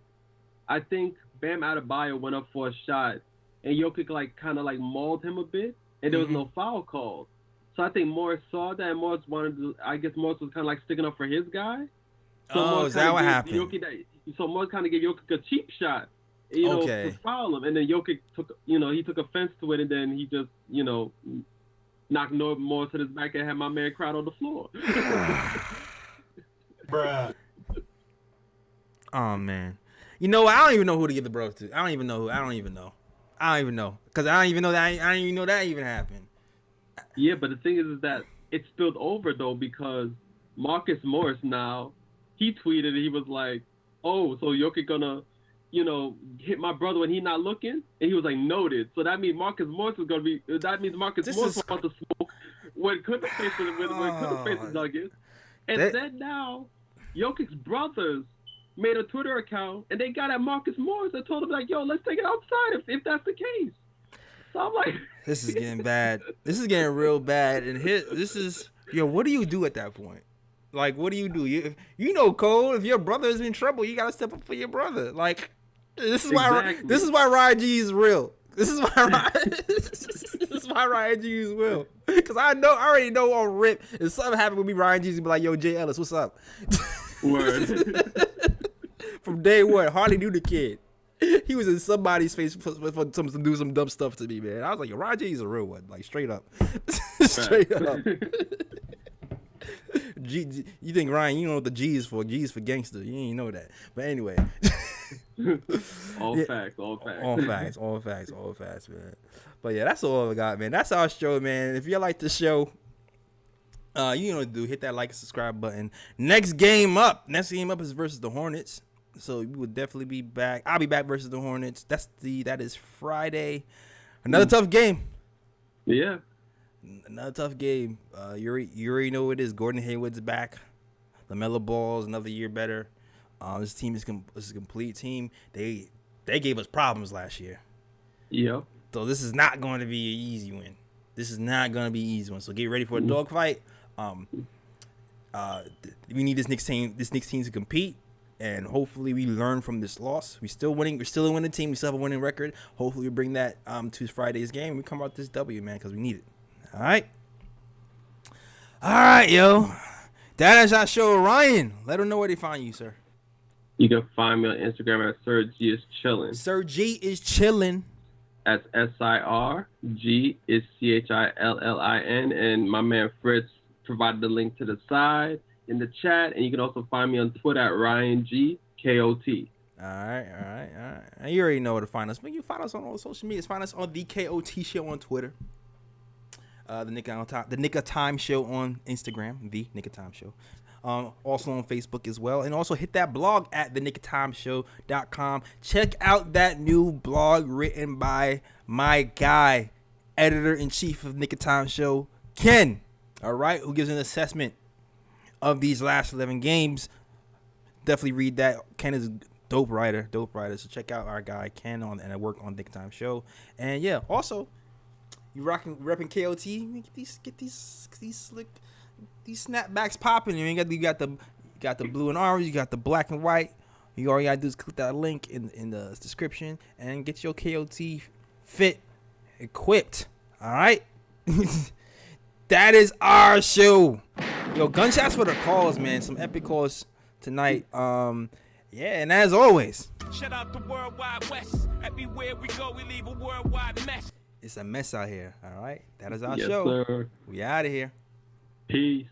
I think Bam Adebayo went up for a shot, and Jokic kind of mauled him a bit, and there was no foul called. So I think Morris saw that, and Morris wanted to. I guess Morris was kind of sticking up for his guy. So is that what happened? So Morris kind of gave Jokic a cheap shot, to foul him, and then Jokic took offense to it, and then he just, knocked Morris to his back and had my man cried on the floor. Oh man, I don't even know who to give the bros to. I don't even know. Because I don't even know that. I didn't even know that even happened. Yeah, but the thing is that it spilled over, though, because Marcus Morris now, he tweeted, he was like, oh, so Jokic gonna, hit my brother when he not looking? And he was like, noted. So that means Marcus Morris is gonna be, that means Marcus Morris wants to smoke when Clippers face the Nuggets. And then now, Jokic's brothers made a Twitter account, and they got at Marcus Morris and told him, like, yo, let's take it outside if that's the case. So I'm like, this is getting bad. This is getting real bad. And what do you do at that point? Like, what do you do? Cole, if your brother is in trouble, you gotta step up for your brother. Like, this is why Ryan G is real. This is why Ryan G is real. Because I already know on rip, if something happened with me, Ryan G's gonna be like, yo, Jay Ellis, what's up? Word. From day one, hardly knew the kid. He was in somebody's face for do some dumb stuff to me, man. I was like, yo, Ryan G's a real one, like straight up. Straight up. G, you think Ryan, you know what the G is for? G is for gangster. You ain't know that. But anyway. All facts, man. But yeah, that's all I got, man. That's our show, man. If you like the show, you know what to do. Hit that like and subscribe button. Next game up is versus the Hornets. So we will definitely be back. I'll be back versus the Hornets. That is Friday. Another tough game. Yeah. Another tough game. You already know what it is. Gordon Hayward's back. LaMelo Ball's another year better. This team is a complete team. They gave us problems last year. Yeah. So this is not going to be an easy win. So get ready for a dogfight. We need this Knicks team to compete, and hopefully we learn from this loss. We're still winning. We're still a winning team. We still have a winning record. Hopefully we bring that to Friday's game. We come out this W, man, because we need it. All right, yo. That is our show. Ryan, let them know where they find you, sir. You can find me on Instagram at Sir G is Chillin'. Sir G is chillin'. That's SIRG is CHILLIN, and my man Fritz provided the link to the side in the chat, and you can also find me on Twitter at RyanGKOT. All right. And you already know where to find us. But you find us on all social media. Find us on the KOT Show on Twitter. The Nick of Time Show on Instagram. The Nick of Time Show. Also on Facebook as well. And also hit that blog at thenicoftimeshow.com. Check out that new blog written by my guy, editor-in-chief of Nick of Time Show, Ken. All right, who gives an assessment of these last 11 games. Definitely read that. Ken is a dope writer. So check out our guy Ken and I work on Nick of Time Show. And yeah, also you repping KOT. Get these slick. These snapbacks popping. You got the blue and orange. You got the black and white. You all you gotta do is click that link in the description and get your KOT fit equipped. All right. That is our show. Yo, gunshots for the calls, man. Some epic calls tonight. Yeah, and as always, shout out the worldwide west. Everywhere we go, we leave a worldwide mess. It's a mess out here. All right. That is our Yes, show. Sir. We out of here. Peace.